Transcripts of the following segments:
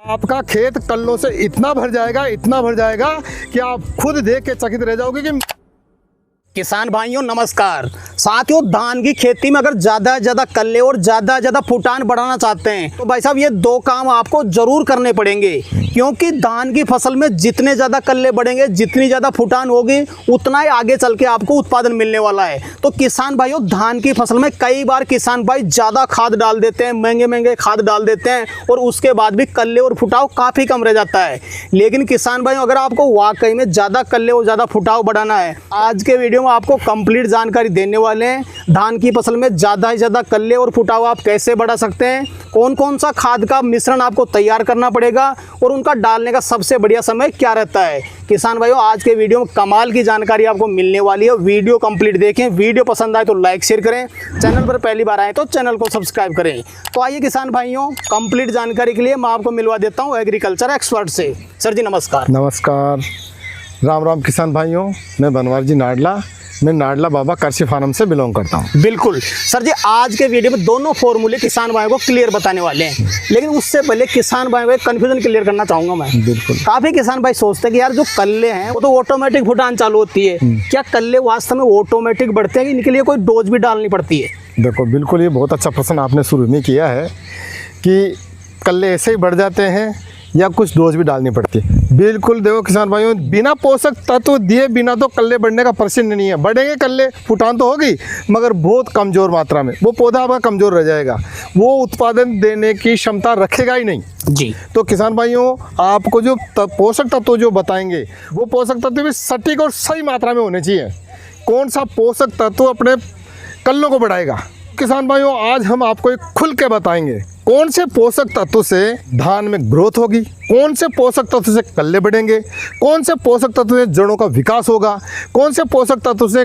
आपका खेत कल्लों से इतना भर जाएगा कि आप खुद देख के चकित रह जाओगे कि किसान भाइयों नमस्कार। साथियों, धान की खेती में अगर ज़्यादा से ज़्यादा कल्ले और ज़्यादा से ज़्यादा फुटान बढ़ाना चाहते हैं तो भाई साहब ये दो काम आपको ज़रूर करने पड़ेंगे, क्योंकि धान की फसल में जितने ज़्यादा कल्ले बढ़ेंगे, जितनी ज़्यादा फुटान होगी, उतना ही आगे चल के आपको उत्पादन मिलने वाला है। तो किसान भाइयों, धान की फसल में कई बार किसान भाई ज़्यादा खाद डाल देते हैं, महंगे खाद डाल देते हैं और उसके बाद भी कल्ले और फुटाव काफ़ी कम रह जाता है। लेकिन किसान भाइयों, अगर आपको वाकई में ज़्यादा कल्ले और ज़्यादा फुटाव बढ़ाना है, आज के वीडियो आपको कंप्लीट जानकारी देने वाले हैं। धान की फसल में ज़्यादा से ज़्यादा कल्ले और फुटाव आप कैसे बढ़ा सकते हैं, कौन कौन सा खाद का मिश्रण आपको तैयार करना पड़ेगा और उनका डालने का सबसे बढ़िया समय क्या रहता है। किसान भाइयों, आज के वीडियो में कमाल की जानकारी आपको मिलने वाली है। वीडियो कंप्लीट देखें, वीडियो पसंद आए तो लाइक शेयर करें, चैनल पर पहली बार आए तो चैनल को सब्सक्राइब करें। तो आइए किसान भाइयों, कंप्लीट जानकारी के लिए मैं आपको मिलवा देता हूँ एग्रीकल्चर एक्सपर्ट से। सर जी नमस्कार। नमस्कार, राम राम किसान भाइयों। मैं बनवारी जी नाडला, मैं नाडला बाबा कृषि फार्म से बिलोंग करता हूँ। बिल्कुल सर जी, आज के वीडियो में दोनों फॉर्मूले किसान भाइयों को क्लियर बताने वाले हैं, लेकिन उससे पहले किसान भाइयों को कंफ्यूजन क्लियर करना चाहूंगा मैं। बिल्कुल। काफी किसान भाई सोचते हैं कि यार जो कल्ले हैं वो तो ऑटोमेटिक फुटान चालू होती है, क्या कल्ले वास्तव में ऑटोमेटिक बढ़ते हैं कि इनके लिए कोई डोज भी डालनी पड़ती है? देखो, बिल्कुल ये बहुत अच्छा प्रश्न आपने शुरू में किया है कि कल्ले ऐसे ही बढ़ जाते हैं या कुछ डोज भी डालनी पड़ती है। बिल्कुल देखो किसान भाइयों, बिना पोषक तत्व दिए बिना तो कल्ले बढ़ने का प्रश्न नहीं है। बढ़ेंगे कल्ले, फुटान तो होगी मगर बहुत कमज़ोर मात्रा में। वो पौधा आपका कमज़ोर रह जाएगा, वो उत्पादन देने की क्षमता रखेगा ही नहीं जी। तो किसान भाइयों, आपको जो पोषक तत्व जो बताएंगे वो पोषक तत्व भी सटीक और सही मात्रा में होने चाहिए। कौन सा पोषक तत्व अपने कल्लों को बढ़ाएगा, किसान भाइयों आज हम आपको एक खुल के बताएंगे। कौन से पोषक तत्व से धान में ग्रोथ होगी, कौन से पोषक तत्व से कल्ले बढ़ेंगे, कौन से पोषक तत्व से जड़ों का विकास होगा, कौन से पोषक तत्व से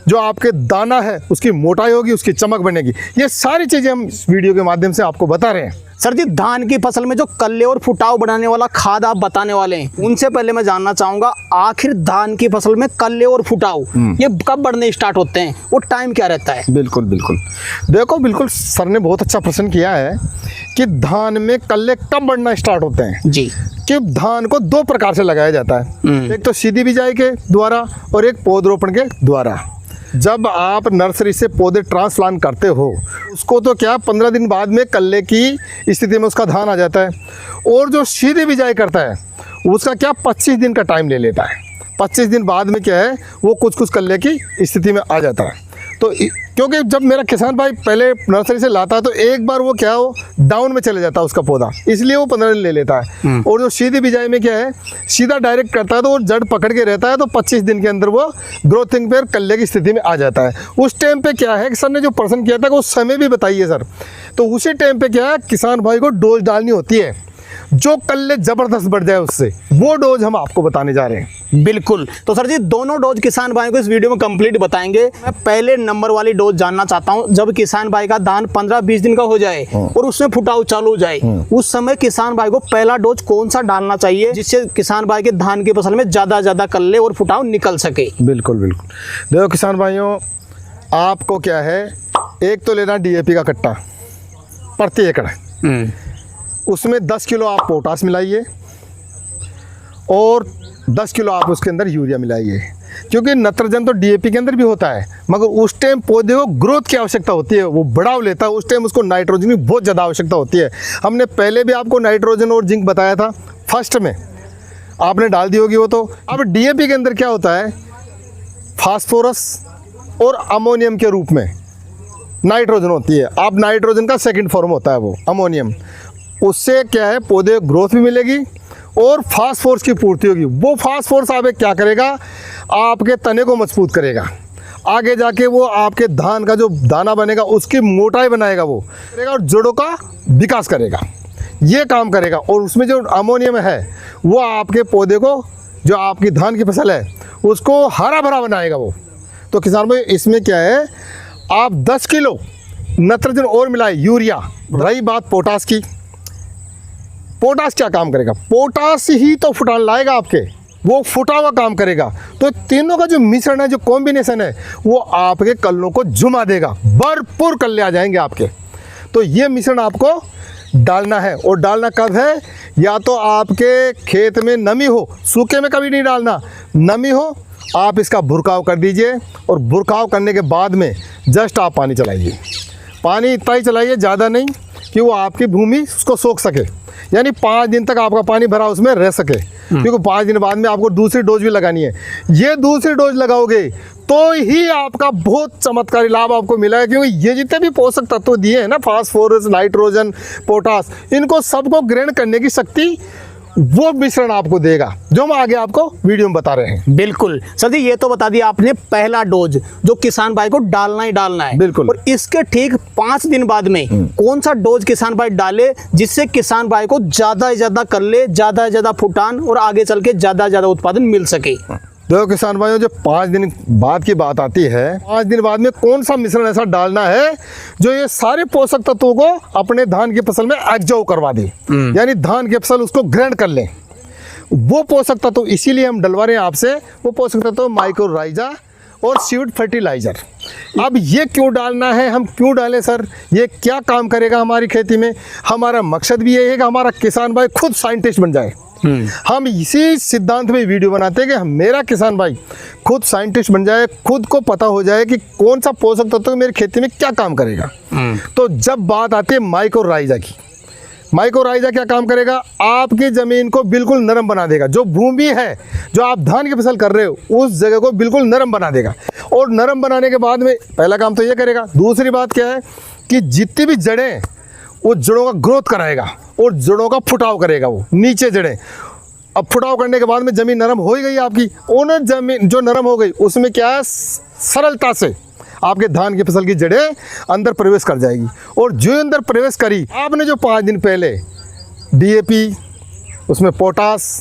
जो आपके दाना है उसकी मोटाई होगी, उसकी चमक बनेगी। ये सारी चीज़ें हम इस वीडियो के माध्यम से आपको बता रहे हैं। सर जी, धान की फसल में जो कल्ले और फुटाव बढ़ाने वाला खाद आप बताने वाले हैं, उनसे पहले मैं जानना चाहूंगा आखिर धान की फसल में कल्ले और फुटाव ये कब बढ़ने स्टार्ट होते हैं, वो टाइम क्या रहता है? बिल्कुल बिल्कुल देखो, बिल्कुल सर ने बहुत अच्छा प्रश्न किया है कि धान में कल्ले कब बढ़ना स्टार्ट होते हैं जी। कि धान को दो प्रकार से लगाया जाता है, एक तो सीधी बिजाई के द्वारा और एक पौधरोपण के द्वारा। जब आप नर्सरी से पौधे ट्रांसप्लांट करते हो उसको तो क्या 15 दिन बाद में कल्ले की स्थिति में उसका धान आ जाता है, और जो सीधी बिजाई करता है उसका क्या 25 दिन का टाइम ले लेता है। 25 दिन बाद में क्या है वो कुछ कल्ले की स्थिति में आ जाता है। तो क्योंकि जब मेरा किसान भाई पहले नर्सरी से लाता है तो एक बार वो क्या हो डाउन में चले जाता है उसका पौधा, इसलिए वो 15 दिन ले लेता है। और जो सीधी बिजाई में क्या है सीधा डायरेक्ट करता है तो वो जड़ पकड़ के रहता है, तो 25 दिन के अंदर वो ग्रोथिंग पर कल्ले की स्थिति में आ जाता है। उस टाइम पे क्या है कि सर ने जो प्रश्न किया था कि उस समय भी बताइए सर, तो उसी टाइम पे क्या है किसान भाई को डोज डालनी होती है जो कल्ले जबरदस्त बढ़ जाए उससे, वो डोज हम आपको बताने जा रहे हैं। बिल्कुल। तो सर जी, दोनों डोज किसान भाई को इस वीडियो में कंप्लीट बताएंगे। मैं पहले नंबर वाली डोज जानना चाहता हूं। जब किसान भाई का धान 15-20 दिन का हो जाए और उसमें फुटाव चालू हो जाए, उस समय किसान भाई को पहला डोज कौन सा डालना चाहिए जिससे किसान भाई के धान की फसल में ज्यादा कल्ले और फुटाव निकल सके? बिल्कुल बिल्कुल देखो किसान भाइयों, आपको क्या है, एक तो लेना DAP का कट्टा प्रति एकड़, उसमें 10 किलो आप पोटास मिलाइए और 10 किलो आप उसके अंदर यूरिया मिलाइए। क्योंकि नाइट्रोजन तो DAP के अंदर भी होता है, मगर उस टाइम पौधे को ग्रोथ की आवश्यकता होती है, वो बढ़ाव लेता है, उस टाइम उसको नाइट्रोजन की बहुत ज़्यादा आवश्यकता होती है। हमने पहले भी आपको नाइट्रोजन और जिंक बताया था, फर्स्ट में आपने डाल दी होगी वो। तो अब DAP के अंदर क्या होता है, फास्फोरस और अमोनियम के रूप में नाइट्रोजन होती है। अब नाइट्रोजन का सेकेंड फॉर्म होता है वो अमोनियम। उससे क्या है पौधे ग्रोथ भी मिलेगी और फास्फोरस की पूर्ति होगी। वो फास्फोरस आप क्या करेगा, आपके तने को मजबूत करेगा, आगे जाके वो आपके धान का जो दाना बनेगा उसकी मोटाई बनाएगा, वो करेगा और जड़ों का विकास करेगा, ये काम करेगा। और उसमें जो अमोनियम है वो आपके पौधे को, जो आपकी धान की फसल है उसको हरा भरा बनाएगा वो। तो किसान भाई इसमें क्या है, आप 10 किलो नाइट्रोजन और मिलाए यूरिया। रही बात पोटास की, पोटास क्या काम करेगा, पोटास ही तो फुटान लाएगा आपके, वो फुटा हुआ काम करेगा। तो तीनों का जो मिश्रण है, जो कॉम्बिनेशन है, वो आपके कल्लों को झुमा देगा, भरपूर कल्ले आ जाएंगे आपके। तो ये मिश्रण आपको डालना है। और डालना कब है? या तो आपके खेत में नमी हो, सूखे में कभी नहीं डालना, नमी हो आप इसका भुरकाव कर दीजिए और भुरकाव करने के बाद में जस्ट आप पानी चलाइए। पानी इतना ही चलाइए, ज़्यादा नहीं, कि वो आपकी भूमि उसको सोख सके, यानी 5 दिन तक आपका पानी भरा उसमें रह सके, क्योंकि 5 दिन बाद में आपको दूसरी डोज भी लगानी है। ये दूसरी डोज लगाओगे तो ही आपका बहुत चमत्कारी लाभ आपको मिला है, क्योंकि ये जितने भी पोषक तत्व दिए हैं ना, फास्फोरस, नाइट्रोजन, पोटास, इनको सबको ग्रहण करने की शक्ति वो मिश्रण आपको देगा, जो हम आगे आपको वीडियो में बता रहे हैं। बिल्कुल सर जी, ये तो बता दिया आपने पहला डोज जो किसान भाई को डालना ही डालना है। बिल्कुल। और इसके ठीक 5 दिन बाद में कौन सा डोज किसान भाई डाले जिससे किसान भाई को ज्यादा से ज्यादा कल्ले, ज्यादा से ज्यादा फुटान और आगे चल के ज्यादा से ज्यादा उत्पादन मिल सके? देखो किसान भाइयों, जो 5 दिन बाद की बात आती है, 5 दिन बाद में कौन सा मिश्रण ऐसा डालना है जो ये सारे पोषक तत्वों को अपने धान की फसल में एब्जॉर्ब करवा दे, यानी धान की फसल उसको ग्रहण कर ले। वो पोषक तत्व इसीलिए हम डलवा रहे हैं आपसे, वो पोषक तत्व माइक्रोराइजा और सीड फर्टिलाइजर। अब ये क्यों डालना है, हम क्यों डालें सर, ये क्या काम करेगा हमारी खेती में? हमारा मकसद भी यही है कि हमारा किसान भाई खुद साइंटिस्ट बन जाए। हम इसी सिद्धांत में वीडियो बनाते हैं कि मेरा किसान भाई खुद साइंटिस्ट बन जाए, खुद को पता हो जाए कि कौन सा पोषक तत्व मेरी खेती में क्या काम करेगा। तो जब बात आती है माइक्रोराइजा की, माइक्रोराइजा क्या काम करेगा? आपकी ज़मीन को बिल्कुल नरम बना देगा। जो भूमि है, जो आप धान की फसल कर रहे हो, उस जगह को बिल्कुल नरम बना देगा। और नरम बनाने के बाद में पहला काम तो ये करेगा। दूसरी बात क्या है कि जितनी भी जड़ें, वो जड़ों का ग्रोथ कराएगा और जड़ों का फुटाव करेगा। वो नीचे जड़ें, अब फुटाव करने के बाद में ज़मीन नरम हो ही गई आपकी। उन जमीन जो नरम हो गई उसमें क्या है, सरलता से आपके धान की फसल की जड़ें अंदर प्रवेश कर जाएगी। और जो अंदर प्रवेश करी, आपने जो 5 दिन पहले DAP, उसमें पोटास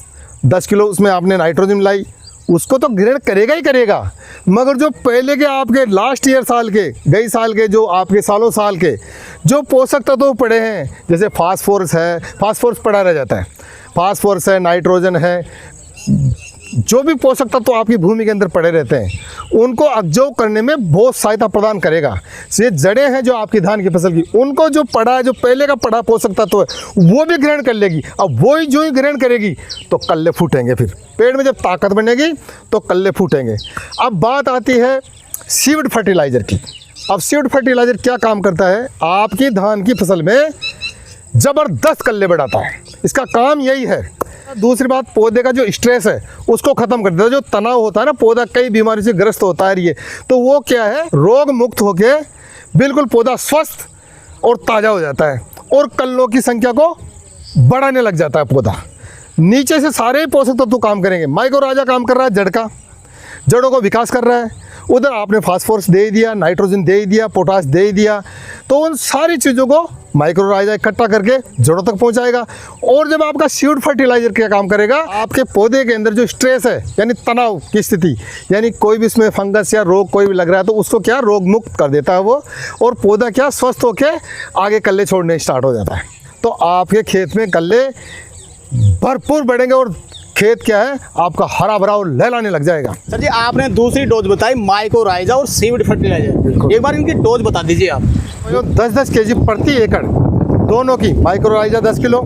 10 किलो, उसमें आपने नाइट्रोजन मिलाई, उसको तो ग्रहण करेगा ही करेगा। मगर जो पहले के आपके लास्ट ईयर साल के, गई साल के, जो आपके सालों साल के जो पोषक तत्व पड़े हैं, जैसे फास्फोरस है, फास्फोरस पड़ा रह जाता है, फास्फोरस है, नाइट्रोजन है, जो भी पोषक तत्व आपकी भूमि के अंदर पड़े रहते हैं, उनको अब्जॉर्ब करने में बहुत सहायता प्रदान करेगा। ये जड़ें हैं जो आपकी धान की फसल की, उनको जो पड़ा है, जो पहले का पड़ा पोषक तत्व है, वो भी ग्रहण कर लेगी। अब वो ही जो ही ग्रहण करेगी तो कल्ले फूटेंगे। फिर पेड़ में जब ताकत बनेगी तो कल्ले फूटेंगे। अब बात आती है सीड फर्टिलाइज़र की। अब सीड फर्टिलाइज़र क्या काम करता है? आपकी धान की फसल में ज़बरदस्त कल्ले बढ़ाता है। इसका काम यही है। दूसरी बात, पौधे का जो स्ट्रेस है उसको ख़त्म कर देता है। जो तनाव होता है ना, पौधा कई बीमारी से ग्रस्त होता है, ये तो वो क्या है, रोग मुक्त होके बिल्कुल पौधा स्वस्थ और ताज़ा हो जाता है और कल्लों की संख्या को बढ़ाने लग जाता है पौधा। नीचे से सारे पोषक तत्व काम करेंगे। माइक्रोराइजा काम कर रहा है जड़ का, जड़ों को विकास कर रहा है। उधर आपने फास्फोरस दे ही दिया, नाइट्रोजन दे ही दिया, पोटास दे ही दिया, तो उन सारी चीज़ों को माइक्रोराइजा इकट्ठा करके जड़ों तक पहुंचाएगा। और जब आपका सीड फर्टिलाइजर क्या काम करेगा, आपके पौधे के अंदर जो स्ट्रेस है, यानी तनाव की स्थिति, यानी कोई भी इसमें फंगस या रोग कोई भी लग रहा है तो उसको क्या रोग मुक्त कर देता है वो, और पौधा क्या स्वस्थ होके आगे कल्ले छोड़ने स्टार्ट हो जाता है। तो आपके खेत में कल्ले भरपूर बढ़ेंगे और खेत क्या है आपका हरा भरा और लहलाने लग जाएगा। सर जी, आपने दूसरी डोज बताई माइक्रोराइजा और सीड फर्टिलाइजर, एक बार इनकी डोज बता दीजिए आप। 10-10 kg प्रति एकड़ दोनों की, माइक्रोराइजा 10 किलो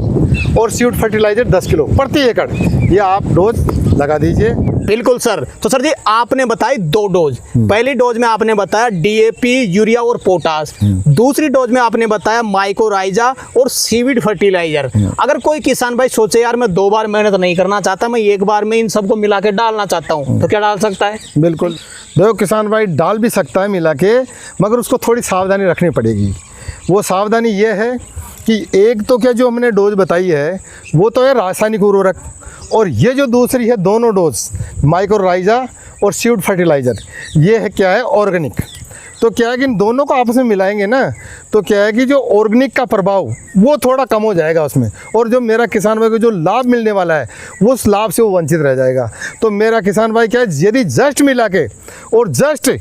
और सीड फर्टिलाइजर 10 किलो प्रति एकड़, ये आप डोज लगा दीजिए। बिल्कुल सर। तो सर जी, आपने बताई 2 डोज। पहली डोज में आपने बताया DAP, यूरिया और पोटास। दूसरी डोज में आपने बताया माइक्रोराइजा और सीड फर्टिलाइजर। अगर कोई किसान भाई सोचे यार मैं 2 बार मेहनत नहीं करना चाहता, मैं एक बार में इन सबको मिला के डालना चाहता हूँ, तो क्या डाल सकता है? बिल्कुल, देखो किसान भाई डाल भी सकता है मिला के, मगर उसको थोड़ी सावधानी रखनी पड़ेगी। वो सावधानी ये है कि एक तो क्या जो हमने डोज बताई है वो तो है रासायनिक उर्वरक, और ये जो दूसरी है दोनों डोज माइक्रोराइजा और सीड फर्टिलाइज़र, ये है क्या है ऑर्गेनिक। तो क्या है कि इन दोनों को आपस में मिलाएंगे ना, तो क्या है कि जो ऑर्गेनिक का प्रभाव वो थोड़ा कम हो जाएगा उसमें, और जो मेरा किसान भाई को जो लाभ मिलने वाला है वो उस लाभ से वो वंचित रह जाएगा। तो मेरा किसान भाई क्या है, यदि जस्ट मिला के और जस्ट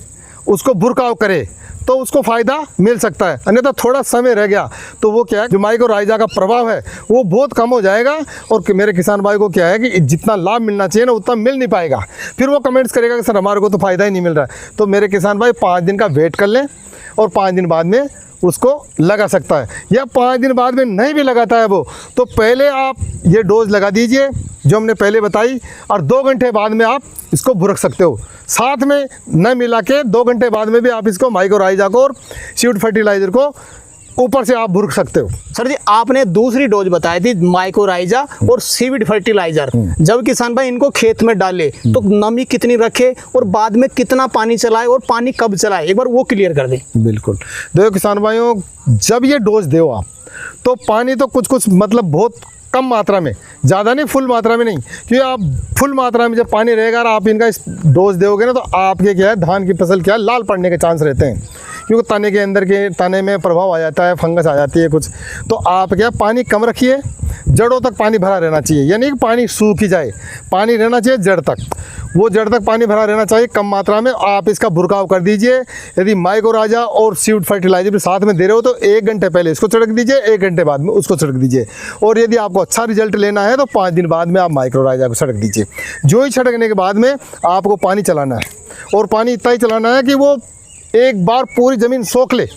उसको भुरकाव करे तो उसको फ़ायदा मिल सकता है। अन्यथा थोड़ा समय रह गया तो वो क्या है, जो माइक्रोराइजा का प्रभाव है वो बहुत कम हो जाएगा, और मेरे किसान भाई को क्या है कि जितना लाभ मिलना चाहिए ना उतना मिल नहीं पाएगा। फिर वो कमेंट्स करेगा कि सर हमारे को तो फ़ायदा ही नहीं मिल रहा है। तो मेरे किसान भाई 5 दिन का वेट कर लें और 5 दिन बाद में उसको लगा सकता है, या 5 दिन बाद में नहीं भी लगाता है वो, तो पहले आप ये डोज लगा दीजिए जो हमने पहले बताई, और 2 घंटे बाद में आप इसको भुरक सकते हो। साथ में न मिला के 2 घंटे बाद में भी आप इसको माइक्रोराइजा को और सीड फर्टिलाइज़र को ऊपर से आप भुरक सकते हो। सर जी, आपने दूसरी डोज बताई थी माइक्रोराइजा और सीविड फर्टिलाइजर, जब किसान भाई इनको खेत में डाले तो नमी कितनी रखे और बाद में कितना पानी चलाए और पानी कब चलाए, एक बार वो क्लियर कर दें। बिल्कुल, देखो किसान भाइयों, जब ये डोज दो आप, तो पानी तो कुछ मतलब बहुत कम मात्रा में, ज़्यादा नहीं, फुल मात्रा में नहीं, क्योंकि आप फुल मात्रा में जब पानी रहेगा और आप इनका इस डोज दोगे ना, तो आपके क्या है, धान की फसल क्या है, लाल पड़ने के चांस रहते हैं, क्योंकि तने के अंदर के तने में प्रभाव आ जाता है, फंगस आ जाती है कुछ। तो आप क्या, पानी कम रखिए, जड़ों तक पानी भरा रहना चाहिए, यानी कि पानी सूख ही जाए, पानी रहना चाहिए जड़ तक, वो जड़ तक पानी भरा रहना चाहिए कम मात्रा में। आप इसका भुरकाव कर दीजिए। यदि माइक्रोराइजा और सीड फर्टिलाइजर भी साथ में दे रहे हो तो 1 घंटे पहले इसको छिड़क दीजिए, 1 घंटे बाद में उसको छिड़क दीजिए। और यदि आपको अच्छा रिजल्ट लेना है तो 5 दिन बाद में आप माइक्रोराइजा को छिड़क दीजिए। जो ही छिड़कने के बाद में आपको पानी चलाना है, और पानी इतना ही चलाना है कि वो एक बार पूरी ज़मीन सोख ले।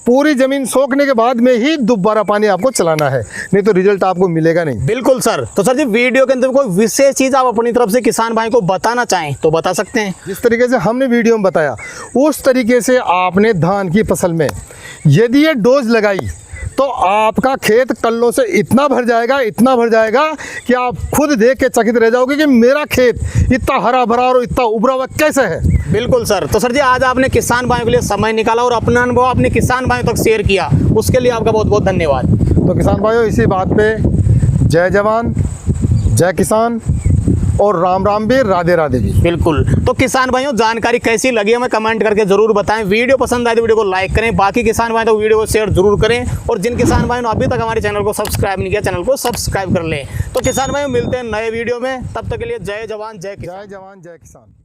पूरी ज़मीन सोखने के बाद में ही दोबारा पानी आपको चलाना है, नहीं तो रिजल्ट आपको मिलेगा नहीं। बिल्कुल सर। तो सर जी, वीडियो के अंदर कोई विशेष चीज़ आप अपनी तरफ से किसान भाई को बताना चाहें तो बता सकते हैं। जिस तरीके से हमने वीडियो में बताया उस तरीके से आपने धान की फसल में यदि ये डोज लगाई तो आपका खेत कल्लों से इतना भर जाएगा, इतना भर जाएगा कि आप खुद देख के चकित रह जाओगे कि मेरा खेत इतना हरा भरा और इतना उभरा हुआ कैसे है। बिल्कुल सर। तो सर जी, आज आपने किसान भाइयों के लिए समय निकाला और अपना अनुभव अपने किसान भाइयों तक शेयर किया, उसके लिए आपका बहुत बहुत धन्यवाद। तो किसान भाइयों, इसी बात पे जय जवान, जय किसान और राम राम भी, राधे राधे भी। बिल्कुल। तो किसान भाइयों, जानकारी कैसी लगी हमें कमेंट करके जरूर बताएं। वीडियो पसंद आए तो वीडियो को लाइक करें, बाकी किसान भाई तो वीडियो को शेयर जरूर करें, और जिन किसान भाइयों ने अभी तक हमारे चैनल को सब्सक्राइब नहीं किया, चैनल को सब्सक्राइब कर लें। तो किसान भाइयों, मिलते हैं नए वीडियो में, तब तक के लिए जय जवान जय किसान। जय जवान जय किसान।